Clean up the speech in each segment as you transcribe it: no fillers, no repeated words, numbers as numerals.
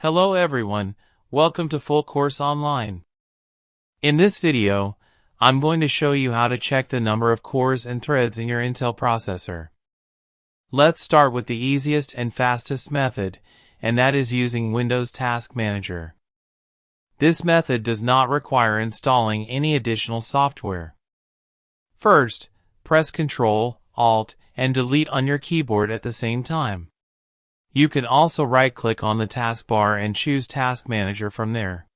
Hello everyone, welcome to Full Course Online. In this video, I'm going to show you how to check the number of cores and threads in your Intel processor. Let's start with the easiest and fastest method, and that is using Windows Task Manager. This method does not require installing any additional software. First, press Ctrl, Alt, and Delete on your keyboard at the same time. You can also right-click on the taskbar and choose Task Manager from there.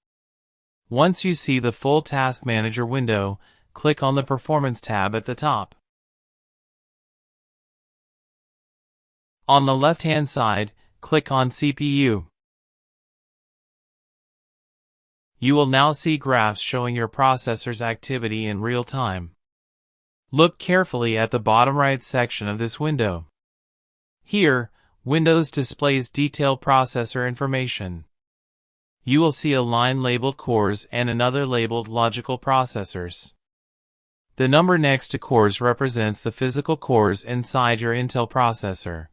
Once you see the full Task Manager window, click on the Performance tab at the top. On the left-hand side, click on CPU. You will now see graphs showing your processor's activity in real time. Look carefully at the bottom right section of this window. Here, Windows displays detailed processor information. You will see a line labeled cores and another labeled logical processors. The number next to cores represents the physical cores inside your Intel processor.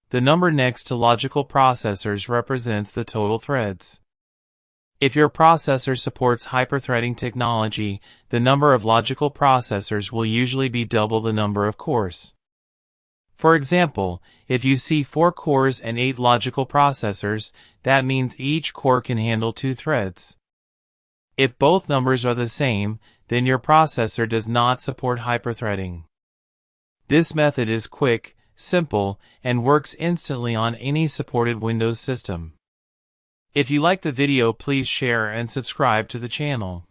The number next to logical processors represents the total threads. If your processor supports hyperthreading technology, the number of logical processors will usually be double the number of cores. For example, if you see 4 cores and 8 logical processors, that means each core can handle 2 threads. If both numbers are the same, then your processor does not support hyperthreading. This method is quick, simple, and works instantly on any supported Windows system. If you like the video, please share and subscribe to the channel.